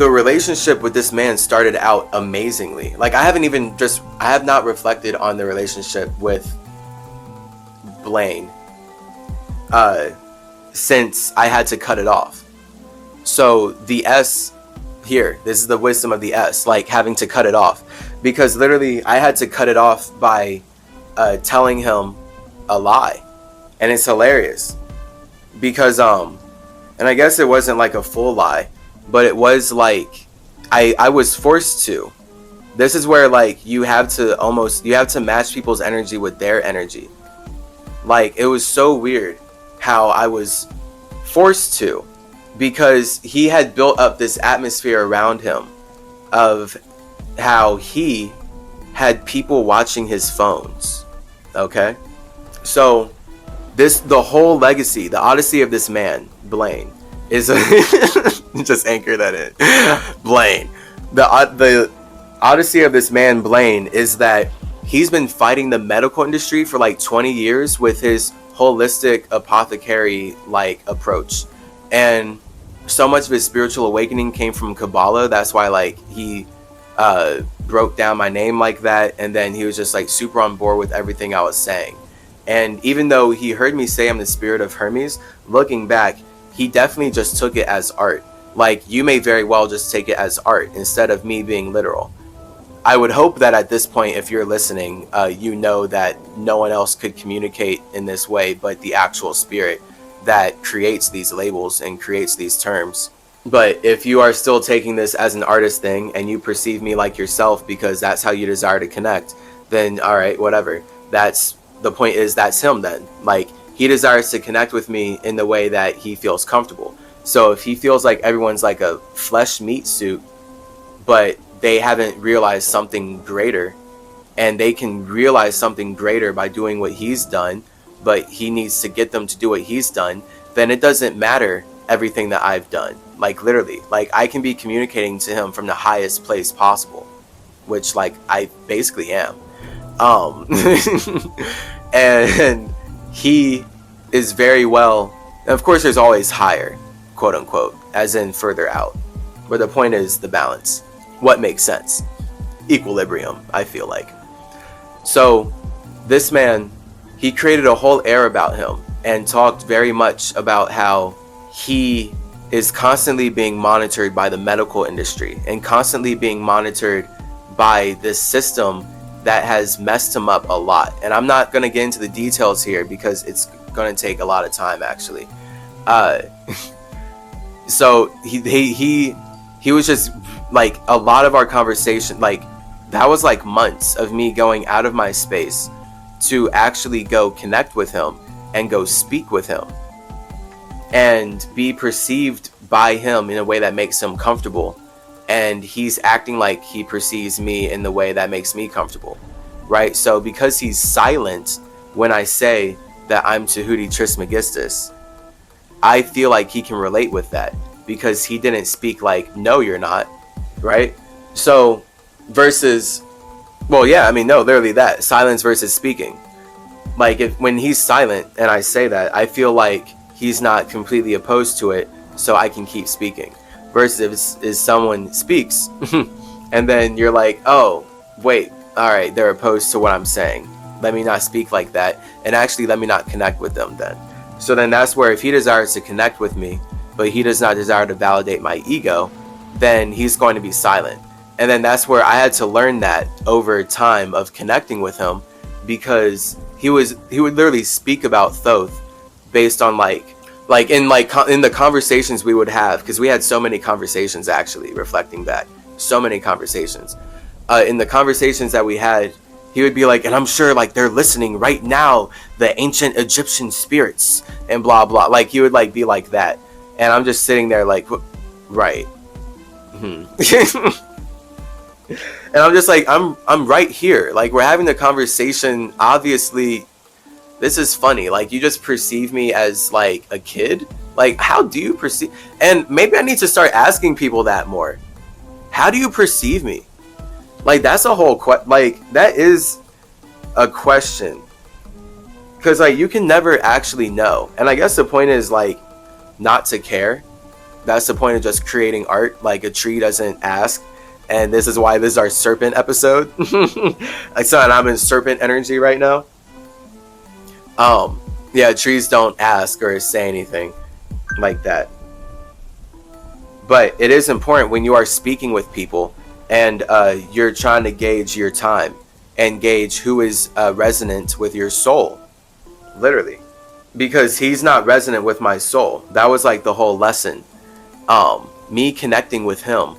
the relationship with this man started out amazingly. Like, I have not reflected on the relationship with Blaine since I had to cut it off. So the S here, this is the wisdom of the S, like having to cut it off, because literally I had to cut it off by telling him a lie. And it's hilarious because and I guess it wasn't like a full lie, but it was like I was forced to. This is where like you have to match people's energy with their energy. Like, it was so weird how I was forced to, because he had built up this atmosphere around him of how he had people watching his phones. Okay? So the whole legacy, the odyssey of this man, Blaine, is just anchor that in. Blaine. The odyssey of this man, Blaine, is that he's been fighting the medical industry for like 20 years with his holistic apothecary like approach. And so much of his spiritual awakening came from Kabbalah. That's why like he broke down my name like that, and then he was just like super on board with everything I was saying. And even though he heard me say I'm the spirit of Hermes, looking back, he definitely just took it as art. Like, you may very well just take it as art instead of me being literal. I would hope that at this point, if you're listening, you know that no one else could communicate in this way but the actual spirit that creates these labels and creates these terms. But if you are still taking this as an artist thing and you perceive me like yourself because that's how you desire to connect, then all right, whatever. The point is, that's him then. Like, he desires to connect with me in the way that he feels comfortable. So if he feels like everyone's like a flesh meat suit, but they haven't realized something greater, and they can realize something greater by doing what he's done, but he needs to get them to do what he's done, then it doesn't matter everything that I've done. Like, literally, like, I can be communicating to him from the highest place possible, which like I basically am. And he is very well, of course there's always higher, quote unquote, as in further out, but the point is the balance, what makes sense, equilibrium, I feel like. So this man, he created a whole air about him and talked very much about how he is constantly being monitored by the medical industry and constantly being monitored by this system that has messed him up a lot. And I'm not going to get into the details here because it's going to take a lot of time, actually. So he was just like, a lot of our conversation, like, that was like months of me going out of my space to actually go connect with him and go speak with him and be perceived by him in a way that makes him comfortable. And he's acting like he perceives me in the way that makes me comfortable, right? So because he's silent when I say that I'm Tahuti Trismegistus, I feel like he can relate with that because he didn't speak like, no, you're not, right? So versus, well, yeah, I mean, no, literally that, silence versus speaking. Like, when he's silent and I say that, I feel like he's not completely opposed to it, so I can keep speaking. Versus if someone speaks and then you're like, oh, wait, all right, they're opposed to what I'm saying. Let me not speak like that, and actually let me not connect with them then. So then that's where, if he desires to connect with me, but he does not desire to validate my ego, then he's going to be silent. And then that's where I had to learn that over time of connecting with him, because he would literally speak about Thoth based on in the conversations we would have, because we had so many conversations, actually, reflecting back, so many conversations. In the conversations that we had, he would be like, and I'm sure like they're listening right now, the ancient Egyptian spirits and blah blah. Like, he would like be like that, and I'm just sitting there like, right. And I'm just like, I'm right here. Like, we're having the conversation. Obviously, this is funny. Like, you just perceive me as like a kid. Like, how do you perceive? And maybe I need to start asking people that more. How do you perceive me? Like, that's a whole that is a question. Because like, you can never actually know. And I guess the point is like not to care. That's the point of just creating art. Like, a tree doesn't ask. And this is why this is our serpent episode. I saw I'm in serpent energy right now. Yeah, trees don't ask or say anything like that. But it is important when you are speaking with people and you're trying to gauge your time and gauge who is resonant with your soul. Literally. Because he's not resonant with my soul. That was like the whole lesson. Me connecting with him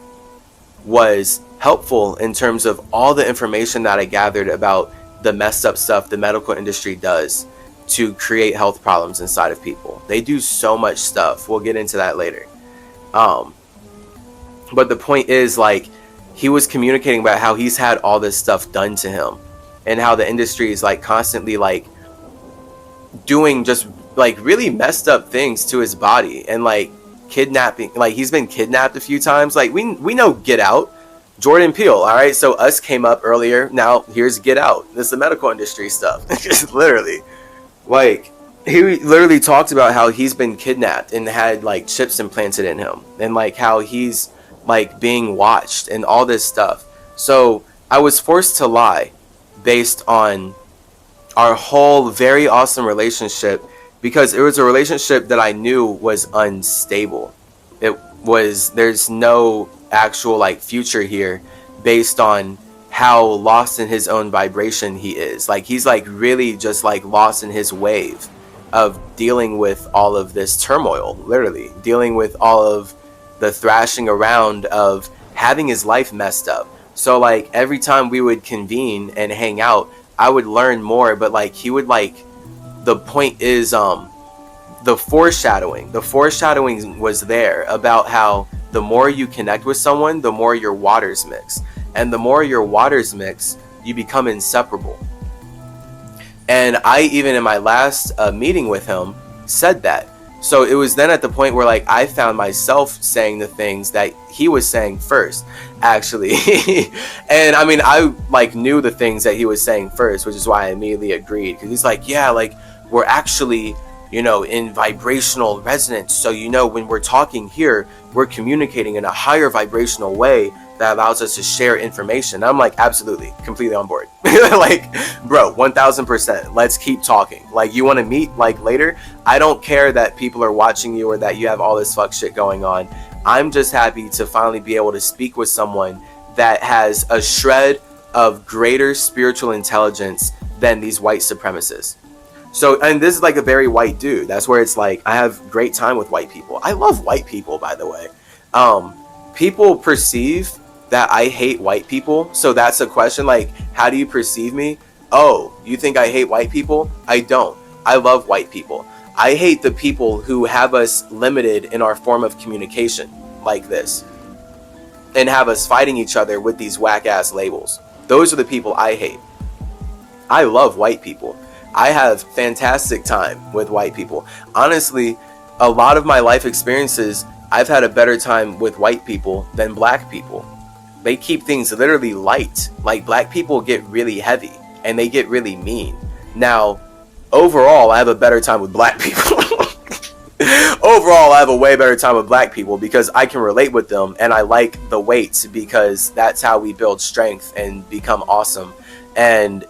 was helpful in terms of all the information that I gathered about the messed up stuff the medical industry does to create health problems inside of people. They do so much stuff. We'll get into that later. But the point is, like, he was communicating about how he's had all this stuff done to him and how the industry is like constantly like doing just like really messed up things to his body and like kidnapping. Like, he's been kidnapped a few times. Like, we know Get Out, Jordan Peele. All right, so Us came up earlier. Now here's Get Out. This is the medical industry stuff. Just literally, like, he literally talked about how he's been kidnapped and had like chips implanted in him, and like how he's like being watched and all this stuff. So I was forced to lie based on our whole very awesome relationship, because it was a relationship that I knew was unstable. There's no actual like future here based on how lost in his own vibration he is. Like, he's like really just like lost in his wave of dealing with all of this turmoil, literally dealing with all of the thrashing around of having his life messed up. So like every time we would convene and hang out, I would learn more, but like he would like, the point is the foreshadowing was there about how the more you connect with someone, the more your waters mix, and the more your waters mix, you become inseparable. And I even in my last meeting with him said that. So it was then at the point where like I found myself saying the things that he was saying first, actually. And I mean, I like knew the things that he was saying first, which is why I immediately agreed, because he's like, yeah, like we're actually, you know, in vibrational resonance. So, you know, when we're talking here, we're communicating in a higher vibrational way that allows us to share information. I'm like, absolutely, completely on board. Like, bro, 1000%. Let's keep talking. Like, you want to meet like later? I don't care that people are watching you or that you have all this fuck shit going on. I'm just happy to finally be able to speak with someone that has a shred of greater spiritual intelligence than these white supremacists. So, and this is like a very white dude. That's where it's like, I have great time with white people. I love white people, by the way. People perceive that I hate white people. So that's a question, like, how do you perceive me? Oh, you think I hate white people? I don't. I love white people. I hate the people who have us limited in our form of communication like this and have us fighting each other with these whack ass labels. Those are the people I hate. I love white people. I have fantastic time with white people. Honestly, a lot of my life experiences, I've had a better time with white people than black people. They keep things literally light. Like, black people get really heavy and they get really mean. Now, overall, I have a better time with black people. Overall, I have a way better time with black people because I can relate with them, and I like the weight because that's how we build strength and become awesome. And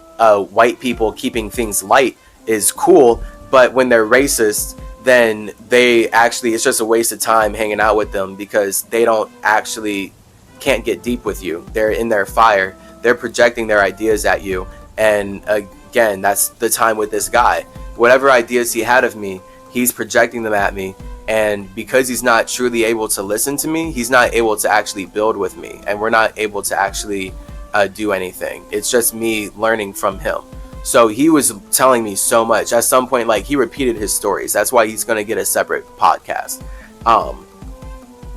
white people keeping things light is cool, but when they're racist, then they actually, it's just a waste of time hanging out with them because they don't actually, can't get deep with you. They're in their fire. They're projecting their ideas at you. And again, that's the time with this guy. Whatever ideas he had of me, he's projecting them at me. And because he's not truly able to listen to me, he's not able to actually build with me. And we're not able to actually do anything. It's just me learning from him. So he was telling me so much. At some point, like, he repeated his stories. That's why he's going to get a separate podcast.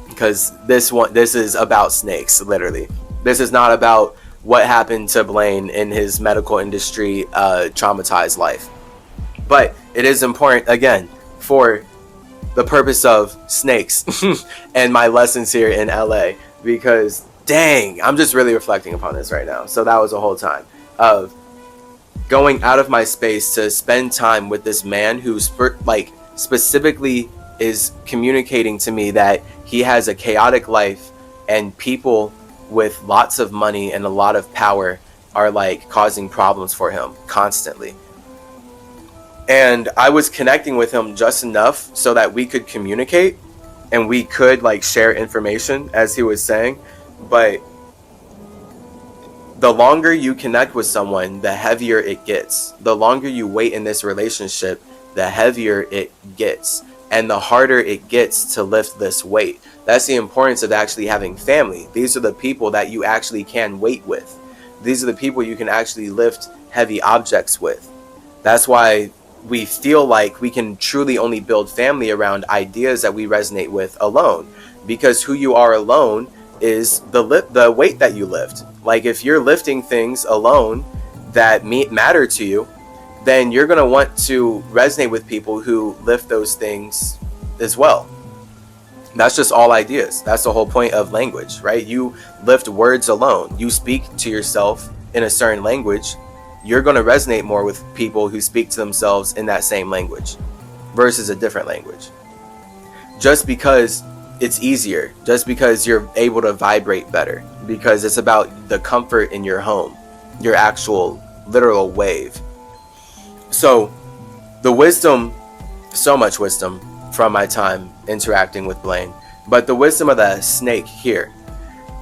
Because this is about snakes, literally. This is not about what happened to Blaine in his medical industry traumatized life. But it is important, again, for the purpose of snakes and my lessons here in LA, because dang, I'm just really reflecting upon this right now. So that was a whole time of going out of my space to spend time with this man who's like specifically is communicating to me that he has a chaotic life, and people with lots of money and a lot of power are like causing problems for him constantly. And I was connecting with him just enough so that we could communicate and we could like share information, as he was saying. But the longer you connect with someone, the heavier it gets. The longer you wait in this relationship, the heavier it gets, and the harder it gets to lift this weight. That's the importance of actually having family. These are the people that you actually can wait with. These are the people you can actually lift heavy objects with. That's why we feel like we can truly only build family around ideas that we resonate with alone, because who you are alone is the weight that you lift. Like if you're lifting things alone that matter to you, then you're going to want to resonate with people who lift those things as well. That's just all ideas. That's the whole point of language, right? You lift words alone. You speak to yourself in a certain language. You're going to resonate more with people who speak to themselves in that same language versus a different language. Just because it's easier, just because you're able to vibrate better, because it's about the comfort in your home, your actual literal wave. So the wisdom, so much wisdom from my time interacting with Blaine, but the wisdom of the snake here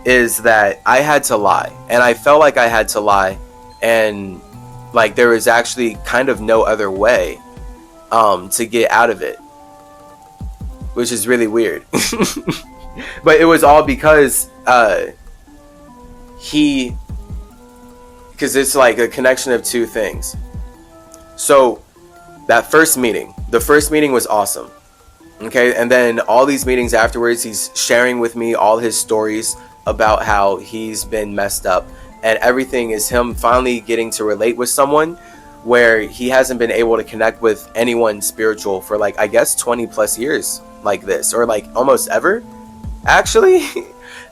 is that I had to lie, and I felt like I had to lie, and like there was actually kind of no other way to get out of it, which is really weird. But it was all because because it's like a connection of two things. So that the first meeting was awesome. Okay, and then all these meetings afterwards, he's sharing with me all his stories about how he's been messed up, and everything is him finally getting to relate with someone where he hasn't been able to connect with anyone spiritual for like, I guess 20 plus years like this, or like almost ever, actually.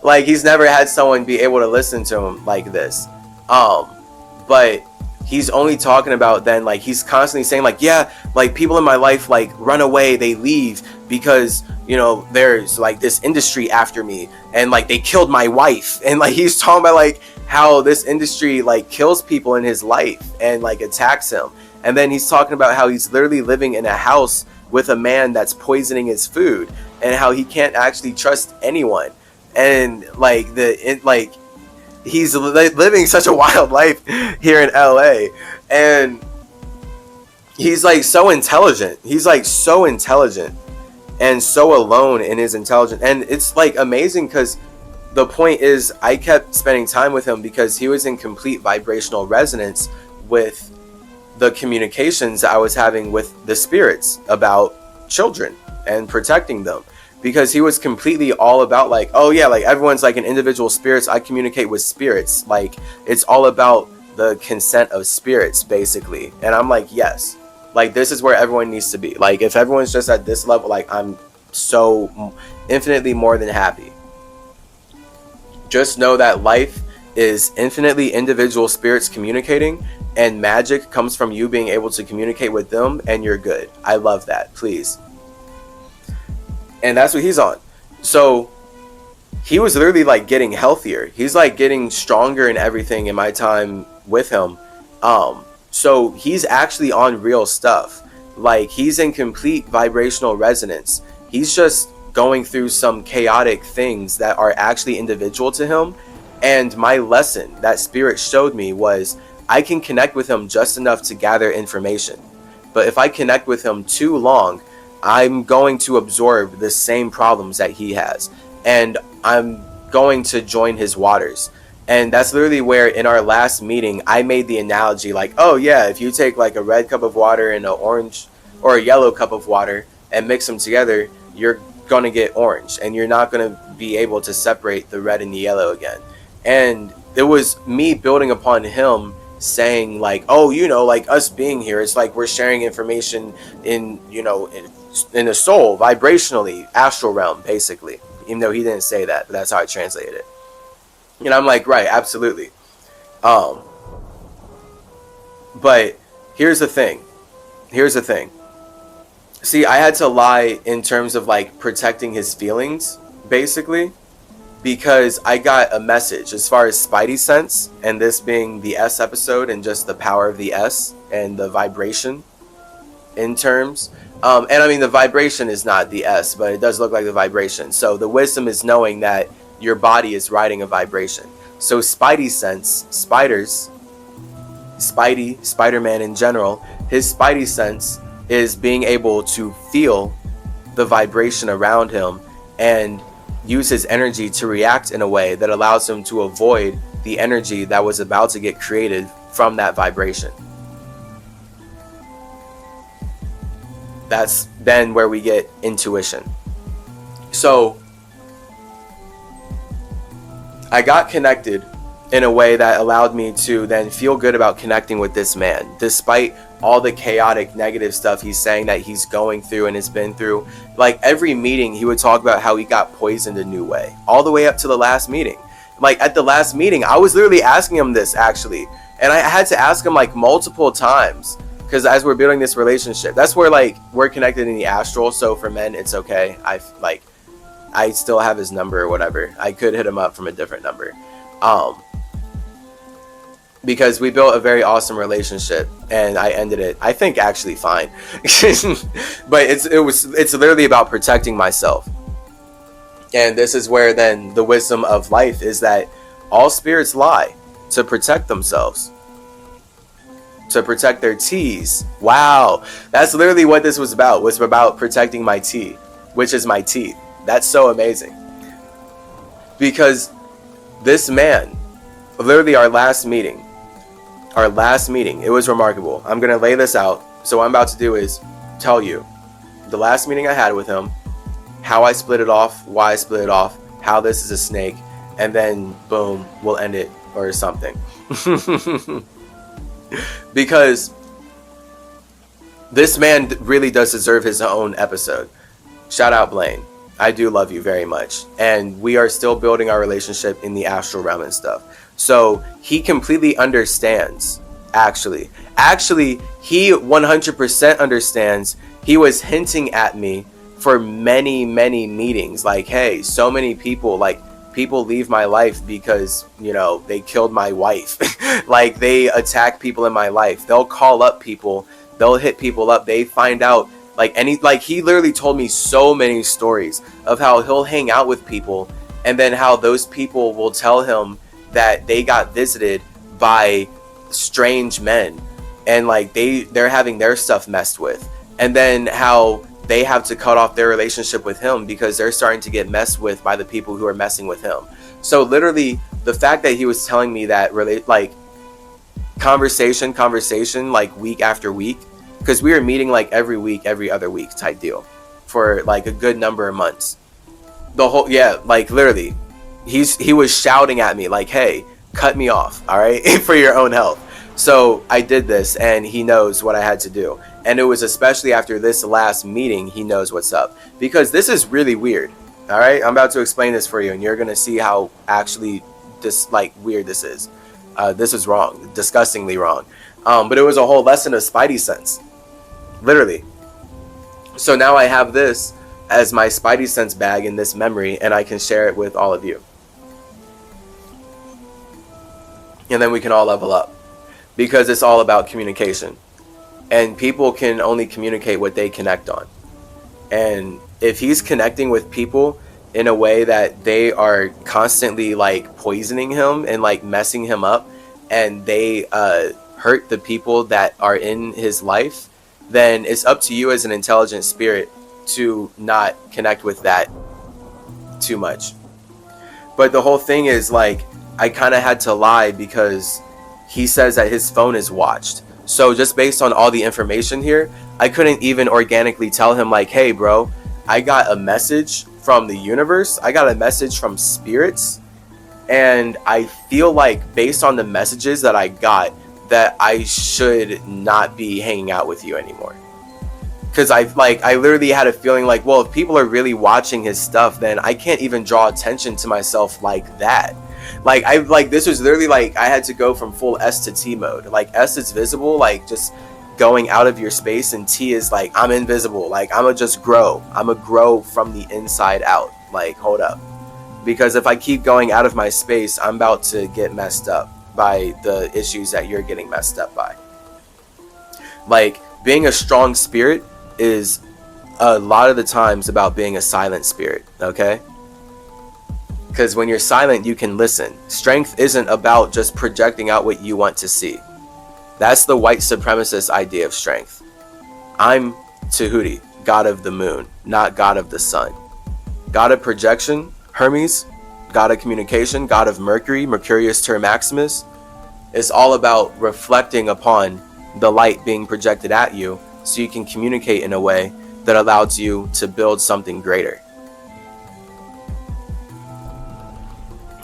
Like he's never had someone be able to listen to him like this. But he's only talking about then, like he's constantly saying like, yeah, like people in my life like run away, they leave because, you know, there's like this industry after me, and like they killed my wife, and like he's talking about like how this industry like kills people in his life and like attacks him. And then he's talking about how he's literally living in a house with a man that's poisoning his food, and how he can't actually trust anyone, and like he's living such a wild life here in LA. And he's like so intelligent. He's like so intelligent and so alone in his intelligence. And it's like amazing because the point is I kept spending time with him because he was in complete vibrational resonance with the communications that I was having with the spirits about children and protecting them. Because he was completely all about like, oh yeah, like everyone's like an individual spirits. I communicate with spirits. Like it's all about the consent of spirits, basically. And I'm like, yes, like this is where everyone needs to be. Like if everyone's just at this level, like I'm so infinitely more than happy. Just know that life is infinitely individual spirits communicating, and magic comes from you being able to communicate with them, and you're good. I love that. Please. And that's what he's on. So he was literally like getting healthier. He's like getting stronger and everything in my time with him. So he's actually on real stuff. Like he's in complete vibrational resonance. He's just going through some chaotic things that are actually individual to him. And my lesson that spirit showed me was I can connect with him just enough to gather information. But if I connect with him too long, I'm going to absorb the same problems that he has, and I'm going to join his waters. And that's literally where in our last meeting I made the analogy like, oh yeah, if you take like a red cup of water and an orange or a yellow cup of water and mix them together, you're going to get orange, and you're not going to be able to separate the red and the yellow again. And it was me building upon him saying like, oh, you know, like us being here, it's like we're sharing information in, you know, in the soul, vibrationally, astral realm, basically. Even though he didn't say that, but that's how I translated it. And I'm like, right, absolutely. But here's the thing. See, I had to lie in terms of like protecting his feelings, basically, because I got a message as far as Spidey sense, and this being the S episode and just the power of the S and the vibration in terms. And I mean, the vibration is not the S, but it does look like the vibration. So the wisdom is knowing that your body is riding a vibration. So Spidey sense, Spider-Man in general, his Spidey sense is being able to feel the vibration around him and use his energy to react in a way that allows him to avoid the energy that was about to get created from that vibration. That's then where we get intuition. So I got connected in a way that allowed me to then feel good about connecting with this man, despite all the chaotic negative stuff he's saying that he's going through and has been through. Like every meeting he would talk about how he got poisoned a new way, all the way up to the last meeting. Like at the last meeting, I was literally asking him this actually, and I had to ask him like multiple times, because as we're building this relationship, that's where like we're connected in the astral. So for men, it's okay. I still have his number or whatever. I could hit him up from a different number. Because we built a very awesome relationship, and I ended it, I think, actually fine. But it's literally about protecting myself. And this is where then the wisdom of life is that all spirits lie to protect themselves, to protect their teas. Wow, that's literally what this was about. Was about protecting my tea, which is my teeth. That's so amazing. Because this man, literally our last meeting, it was remarkable. I'm going to lay this out. So what I'm about to do is tell you the last meeting I had with him, how I split it off, why I split it off, how this is a snake, and then boom, we'll end it or something. Because this man really does deserve his own episode. Shout out Blaine. I do love you very much. And we are still building our relationship in the astral realm and stuff. So he completely understands, actually. He 100% understands. He was hinting at me for many, many meetings. Like, hey, so many people, like, people leave my life because, you know, they killed my wife. Like, they attack people in my life. They'll call up people. They'll hit people up. They find out, he literally told me so many stories of how he'll hang out with people, and then how those people will tell him that they got visited by strange men, and like they're having their stuff messed with, and then how they have to cut off their relationship with him because they're starting to get messed with by the people who are messing with him. So literally the fact that he was telling me that conversation like week after week, because we were meeting like every week, every other week type deal for like a good number of months. Literally he was shouting at me like, hey, cut me off, all right, for your own health. So I did this, and he knows what I had to do. And it was especially after this last meeting, he knows what's up, because this is really weird. All right, I'm about to explain this for you, and you're gonna see how actually weird this is. This is wrong, disgustingly wrong. But it was a whole lesson of Spidey sense, literally. So now I have this as my Spidey sense bag in this memory, and I can share it with all of you. And then we can all level up, because it's all about communication, and people can only communicate what they connect on. And if he's connecting with people in a way that they are constantly like poisoning him and like messing him up, and they hurt the people that are in his life, then it's up to you as an intelligent spirit to not connect with that too much. But the whole thing is, like, I kind of had to lie, because he says that his phone is watched. So just based on all the information here, I couldn't even organically tell him like, hey bro, I got a message from the universe, I got a message from spirits, and I feel like based on the messages that I got, that I should not be hanging out with you anymore. Because I literally had a feeling like, well, if people are really watching his stuff, then I can't even draw attention to myself like that. This was literally like, I had to go from full S to T mode. Like S is visible, like just going out of your space, and T is like, I'm invisible. Like, I'ma just grow. I'ma grow from the inside out. Like, hold up. because if I keep going out of my space, I'm about to get messed up by the issues that you're getting messed up by. Like, being a strong spirit is a lot of the times about being a silent spirit, okay? Because when you're silent, you can listen. Strength isn't about just projecting out what you want to see. That's the white supremacist idea of strength. I'm Tahuti, god of the moon, not god of the sun. God of projection, Hermes, god of communication, god of Mercury, Mercurius Ter Maximus. It's all about reflecting upon the light being projected at you so you can communicate in a way that allows you to build something greater.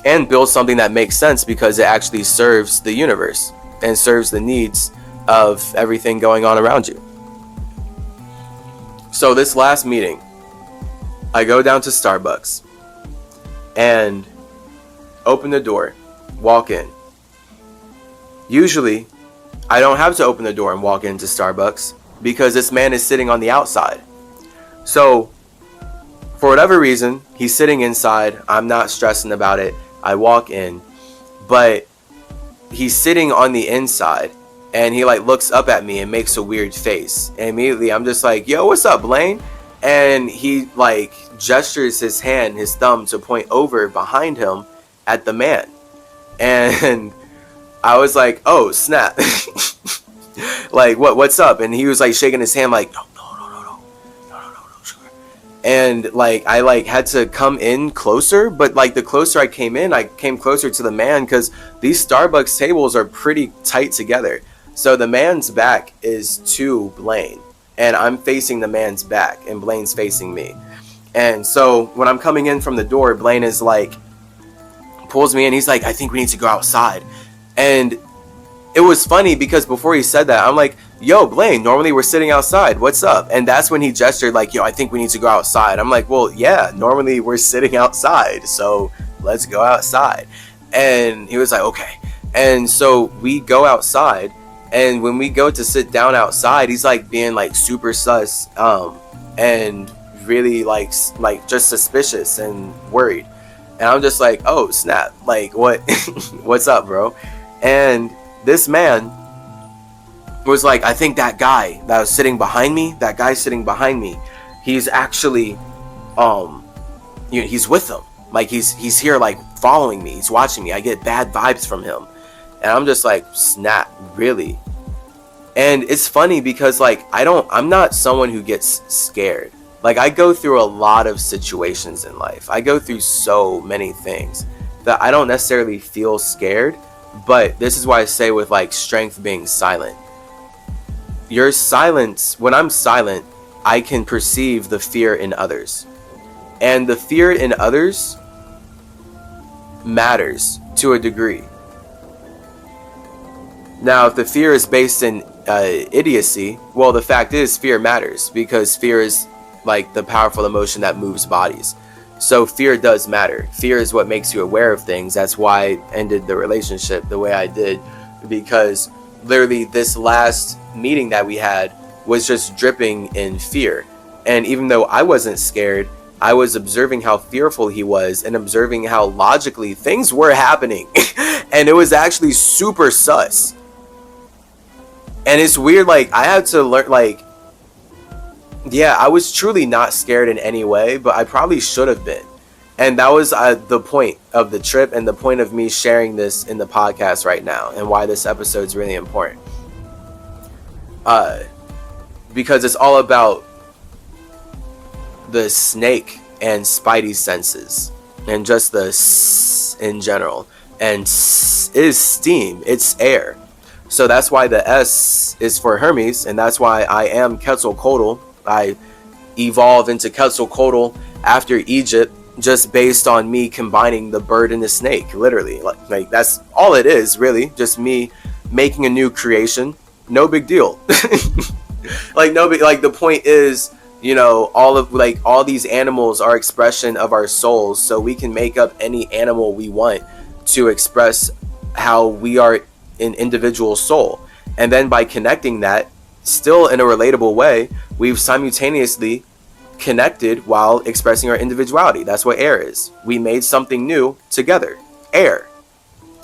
And build something that makes sense because it actually serves the universe and serves the needs of everything going on around you. So this last meeting, I go down to Starbucks and open the door, walk in. Usually, I don't have to open the door and walk into Starbucks because this man is sitting on the outside. So, for whatever reason, he's sitting inside. I'm not stressing about it. I walk in, but he's sitting on the inside and he like looks up at me and makes a weird face. And immediately I'm just like, yo, what's up, Blaine? And he like gestures his hand, his thumb, to point over behind him at the man. And I was like, oh, snap. Like, what's up? And he was like shaking his hand like, no, sugar. And like, I like had to come in closer, but like the closer I came in, I came closer to the man because these Starbucks tables are pretty tight together. So the man's back is to Blaine, and I'm facing the man's back, and Blaine's facing me. And so when I'm coming in from the door, Blaine is like, pulls me in. He's like, I think we need to go outside. And it was funny because before he said that, I'm like, yo, Blaine, normally we're sitting outside. What's up? And that's when he gestured like, yo, I think we need to go outside. I'm like, well, yeah, normally we're sitting outside. So let's go outside. And he was like, okay. And so we go outside. And when we go to sit down outside, he's like being like super sus and really like just suspicious and worried. And I'm just like, oh, snap. Like, what? What's up, bro? And this man was like, I think that guy that was sitting behind me, that guy sitting behind me, he's actually, he's with them. Like, he's here, like, following me. He's watching me. I get bad vibes from him. And I'm just like, snap, really? And it's funny because, like, I'm not someone who gets scared. Like, I go through a lot of situations in life. I go through so many things that I don't necessarily feel scared. But this is why I say with, like, strength being silent. Your silence, when I'm silent, I can perceive the fear in others. And the fear in others matters to a degree. Now, if the fear is based in idiocy, well, the fact is fear matters because fear is like the powerful emotion that moves bodies. So fear does matter. Fear is what makes you aware of things. That's why I ended the relationship the way I did, because literally this last meeting that we had was just dripping in fear. And even though I wasn't scared, I was observing how fearful he was and observing how logically things were happening. And it was actually super sus. And it's weird, like, I had to learn, like, yeah, I was truly not scared in any way, but I probably should have been. And that was the point of the trip and the point of me sharing this in the podcast right now and why this episode is really important. Because it's all about the snake and spidey senses and just the s in general. And s is steam, it's air. So that's why the S is for Hermes, and that's why I am Quetzalcoatl. I evolved into Quetzalcoatl after Egypt just based on me combining the bird and the snake, literally. Like that's all it is, really. Just me making a new creation. No big deal. Like the point is, you know, all these animals are expression of our souls, so we can make up any animal we want to express how we are an individual soul. And then by connecting that, still in a relatable way, we've simultaneously connected while expressing our individuality. That's what air is. We made something new together. Air.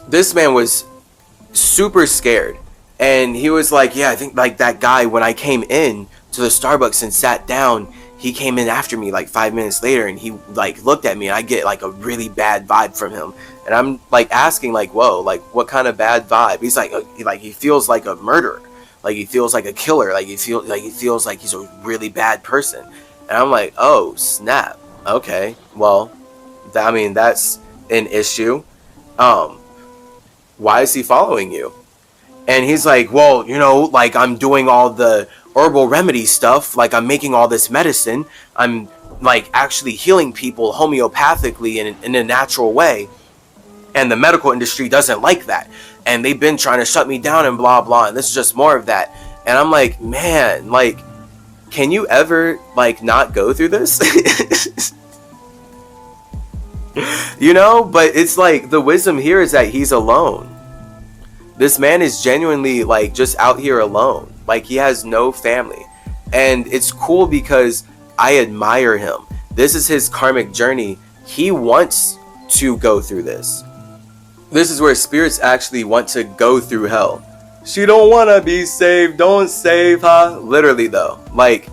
This man was super scared, and he was like, yeah, I think like that guy, when I came in to the Starbucks and sat down, he came in after me like 5 minutes later, and he like looked at me, and I get like a really bad vibe from him. And I'm like asking like, whoa, like what kind of bad vibe? He's like he feels like a murderer, like he feels like a killer, like he feels like he's a really bad person. And I'm like, oh snap, okay, well, I mean, that's an issue. Why is he following you? And he's like, well, you know, like I'm doing all the herbal remedy stuff, like I'm making all this medicine, I'm like actually healing people homeopathically in a natural way, and the medical industry doesn't like that, and they've been trying to shut me down and blah blah, and this is just more of that. And I'm like, man, like, can you ever like not go through this? You know, but it's like the wisdom here is that he's alone. This man is genuinely like just out here alone. Like he has no family. And it's cool because I admire him. This is his karmic journey. He wants to go through this. This is where spirits actually want to go through hell. She don't want to be saved. Don't save her. Literally though, like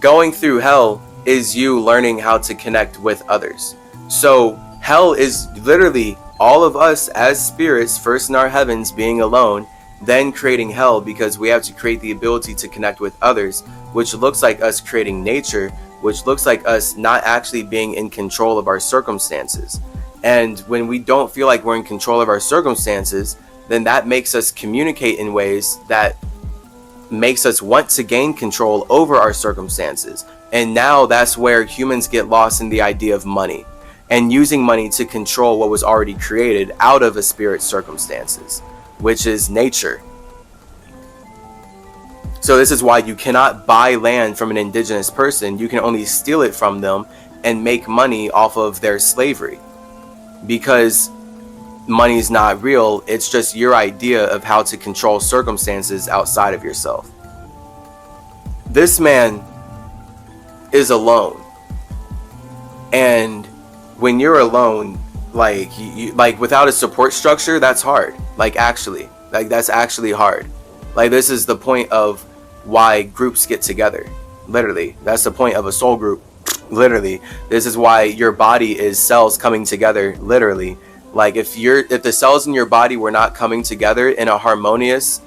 going through hell is you learning how to connect with others. So hell is literally all of us as spirits, first in our heavens being alone, then creating hell because we have to create the ability to connect with others, which looks like us creating nature, which looks like us not actually being in control of our circumstances. And when we don't feel like we're in control of our circumstances, then that makes us communicate in ways that makes us want to gain control over our circumstances. And now that's where humans get lost in the idea of money and using money to control what was already created out of a spirit's circumstances, which is nature. So this is why you cannot buy land from an indigenous person. You can only steal it from them and make money off of their slavery, because money is not real. It's just your idea of how to control circumstances outside of yourself. This man is alone, and when you're alone, like you like without a support structure, that's hard. Like actually, like that's actually hard. Like this is the point of why groups get together. Literally, that's the point of a soul group. Literally, this is why your body is cells coming together. Literally, like if the cells in your body were not coming together in a harmonious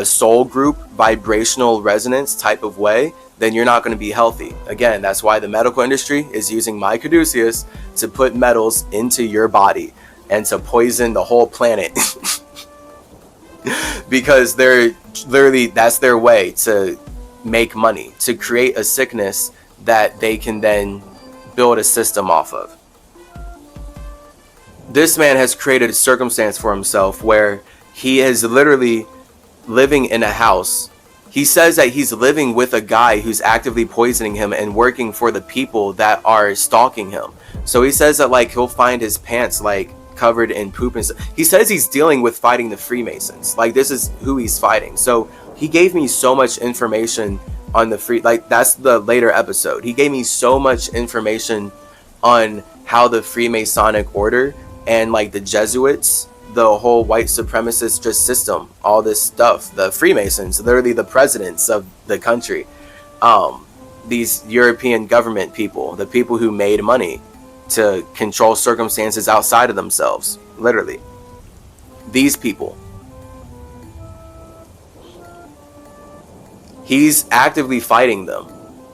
soul group vibrational resonance type of way, then you're not going to be healthy. Again, that's why the medical industry is using my caduceus to put metals into your body and to poison the whole planet. Because they're literally, that's their way to make money, to create a sickness that they can then build a system off of. This man has created a circumstance for himself where he is literally living in a house. He says that he's living with a guy who's actively poisoning him and working for the people that are stalking him. So he says that like he'll find his pants like covered in poop and stuff. He says he's dealing with fighting the Freemasons. Like this is who he's fighting. So he gave me so much information on the like that's the later episode. He gave me so much information on how the Freemasonic order and like the Jesuits, the whole white supremacist just system, all this stuff, the Freemasons, literally the presidents of the country, these European government people, the people who made money to control circumstances outside of themselves, literally. These people. He's actively fighting them.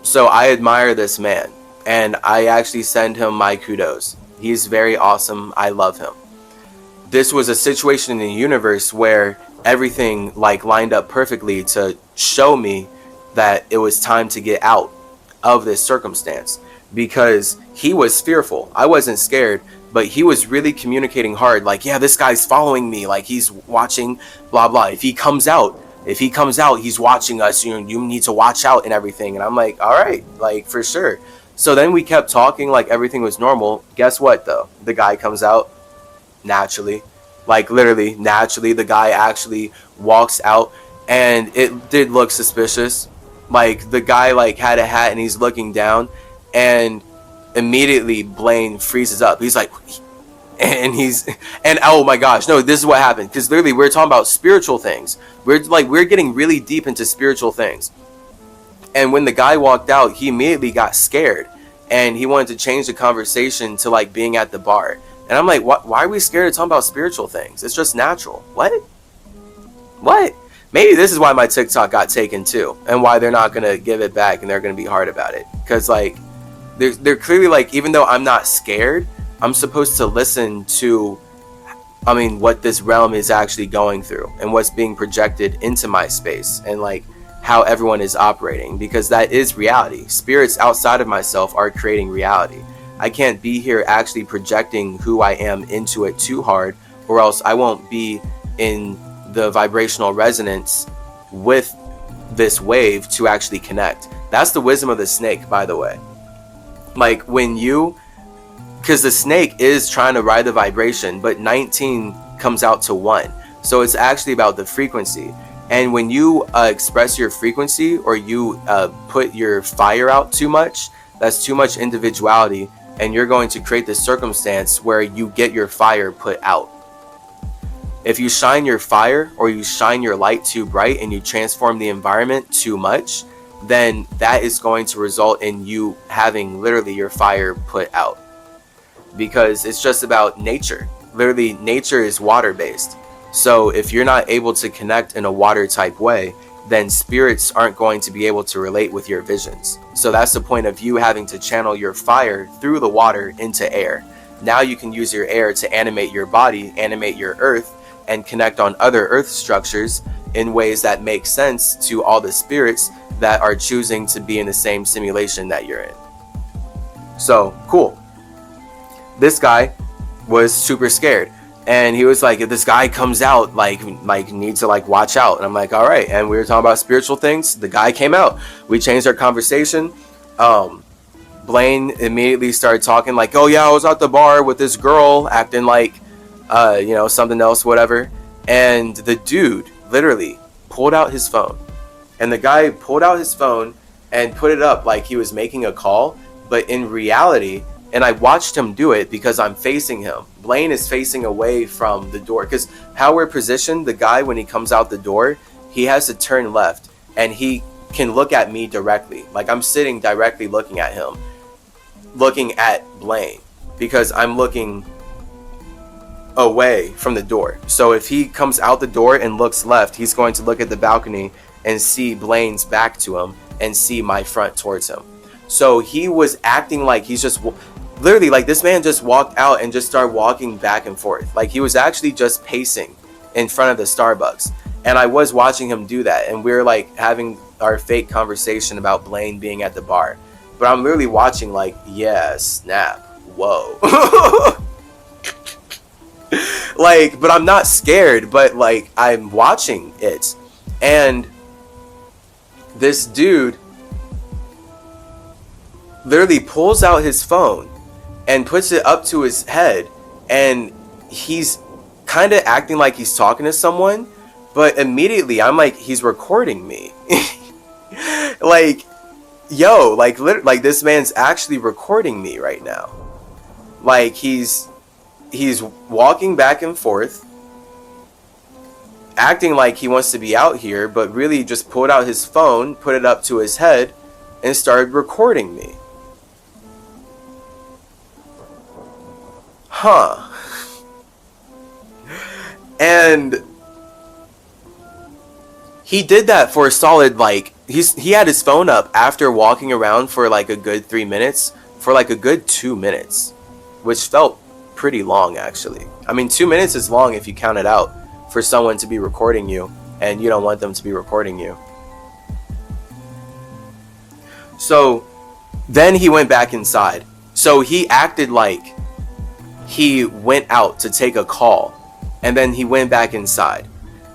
So I admire this man, and I actually send him my kudos. He's very awesome. I love him. This was a situation in the universe where everything like lined up perfectly to show me that it was time to get out of this circumstance, because he was fearful. I wasn't scared, but he was really communicating hard. Like, yeah, this guy's following me. Like he's watching, blah, blah. If he comes out, he's watching us. You need to watch out and everything. And I'm like, all right, like for sure. So then we kept talking like everything was normal. Guess what though? The guy comes out naturally, like literally naturally. The guy actually walks out, and it did look suspicious. Like the guy like had a hat and he's looking down, And immediately Blaine freezes up. He's like, and oh my gosh, no, this is what happened. Because literally we're talking about spiritual things. We're getting really deep into spiritual things. And when the guy walked out, he immediately got scared. And he wanted to change the conversation to like being at the bar. And I'm like, why are we scared of talking about spiritual things? It's just natural. What? Maybe this is why my TikTok got taken too. And why they're not going to give it back and they're going to be hard about it. Because like, they're clearly like, even though I'm not scared, I'm supposed to listen to, what this realm is actually going through. And what's being projected into my space. And like, how everyone is operating, because that is reality. Spirits outside of myself are creating reality. I can't be here actually projecting who I am into it too hard, or else I won't be in the vibrational resonance with this wave to actually connect. That's the wisdom of the snake, by the way. Like because the snake is trying to ride the vibration, but 19 comes out to 1. So it's actually about the frequency. And when you express your frequency, or you put your fire out too much, that's too much individuality, and you're going to create the circumstance where you get your fire put out. If you shine your fire, or you shine your light too bright, and you transform the environment too much, then that is going to result in you having literally your fire put out. Because it's just about nature. Literally, nature is water-based. So if you're not able to connect in a water type way, then spirits aren't going to be able to relate with your visions. So that's the point of you having to channel your fire through the water into air. Now you can use your air to animate your body, animate your earth, and connect on other earth structures in ways that make sense to all the spirits that are choosing to be in the same simulation that you're in. So, cool. This guy was super scared. And he was like, if this guy comes out, like needs to like watch out. And I'm like, all right. And we were talking about spiritual things. The guy came out. We changed our conversation. Blaine immediately started talking like, oh yeah, I was at the bar with this girl acting like, something else, whatever. And the dude literally pulled out his phone. And the guy pulled out his phone and put it up like he was making a call. But in reality, and I watched him do it because I'm facing him. Blaine is facing away from the door. Because how we're positioned, the guy, when he comes out the door, he has to turn left. And he can look at me directly. Like I'm sitting directly looking at him. Looking at Blaine. Because I'm looking away from the door. So if he comes out the door and looks left, he's going to look at the balcony and see Blaine's back to him. And see my front towards him. So he was acting like he's just... Literally, like this man just walked out and just started walking back and forth. Like he was actually just pacing in front of the Starbucks. And I was watching him do that. And we were like having our fake conversation about Blaine being at the bar. But I'm literally watching like, yeah, snap. Whoa. Like, but I'm not scared. But like, I'm watching it. And this dude literally pulls out his phone and puts it up to his head, and he's kind of acting like he's talking to someone, but immediately I'm like, he's recording me. Like, yo, like this man's actually recording me right now. Like he's walking back and forth, acting like he wants to be out here, but really just pulled out his phone, put it up to his head, and started recording me. Huh. And he did that for a solid, like, he had his phone up after walking around for like a good 3 minutes, for like a good 2 minutes, which felt pretty long actually. I mean, 2 minutes is long if you count it out for someone to be recording you and you don't want them to be recording you. So then he went back inside. So he acted like he went out to take a call, and then he went back inside,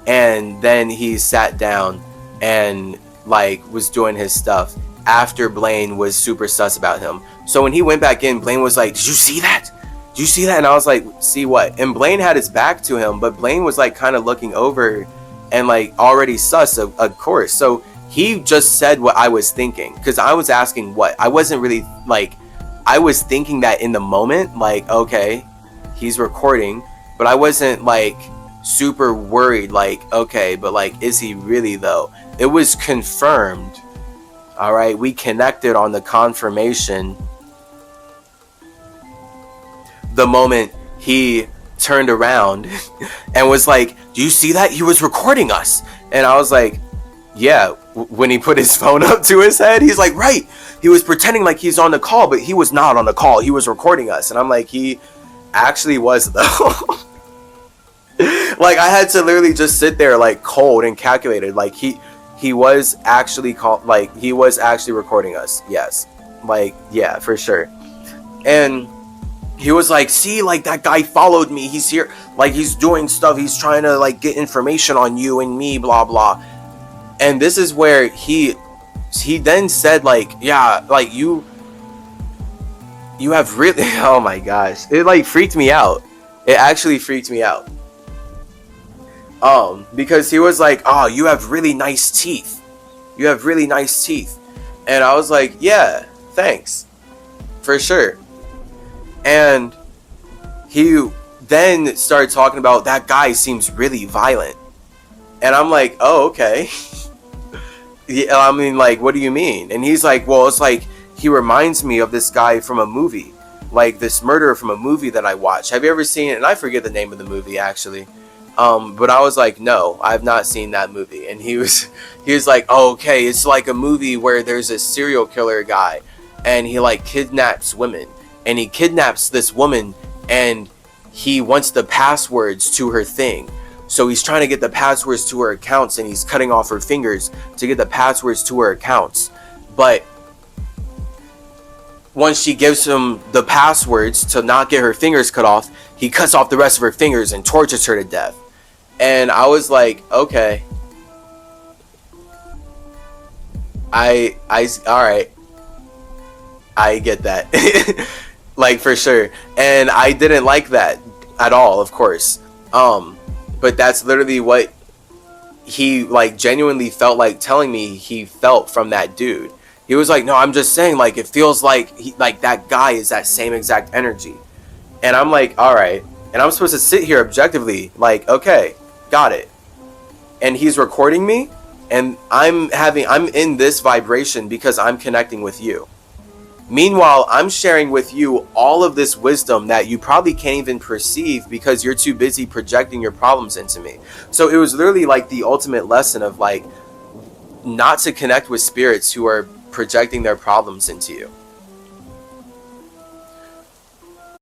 and then he sat down and like was doing his stuff after Blaine was super sus about him. So when he went back in, Blaine was like, did you see that? Did you see that? And I was like, see what? And Blaine had his back to him, but Blaine was like kind of looking over and like already sus, of course. So he just said what I was thinking, because I was asking what I wasn't really like, I was thinking that in the moment, like, okay, he's recording, but I wasn't like super worried, like, okay, but like, is he really though? It was confirmed. All right, we connected on the confirmation the moment he turned around and was like, do you see that? He was recording us. And I was like, yeah. When he put his phone up to his head, he's like, right, he was pretending like he's on the call, but he was not on the call, he was recording us. And I'm like, he actually was though. Like, I had to literally just sit there like cold and calculated, like he was actually like he was actually recording us. Yes, like, yeah, for sure. And he was like, see, like, that guy followed me, he's here, like, he's doing stuff, he's trying to like get information on you and me, blah blah. And this is where he then said, like, yeah, like, you have really oh my gosh, it like freaked me out. It actually freaked me out. Because he was like, oh, you have really nice teeth, you have really nice teeth. And I was like, yeah, thanks, for sure. And he then started talking about, that guy seems really violent. And I'm like, oh, okay. Yeah, I mean, like, what do you mean? And he's like, well, it's like, he reminds me of this guy from a movie, like this murderer from a movie that I watched. Have you ever seen it? And I forget the name of the movie, actually. But I was like, no, I've not seen that movie. And he was like, oh, okay, it's like a movie where there's a serial killer guy, and he like kidnaps women, and he kidnaps this woman, and he wants the passwords to her thing. So he's trying to get the passwords to her accounts, and he's cutting off her fingers to get the passwords to her accounts. But once she gives him the passwords to not get her fingers cut off, he cuts off the rest of her fingers and tortures her to death. And I was like, okay, all right, I get that. Like, for sure. And I didn't like that at all, of course. But that's literally what he like genuinely felt like telling me he felt from that dude. He was like, no, I'm just saying, like, it feels like like that guy is that same exact energy. And I'm like, all right. And I'm supposed to sit here objectively, like, okay, got it. And he's recording me, and I'm in this vibration because I'm connecting with you. Meanwhile, I'm sharing with you all of this wisdom that you probably can't even perceive because you're too busy projecting your problems into me. So it was literally like the ultimate lesson of like not to connect with spirits who are projecting their problems into you.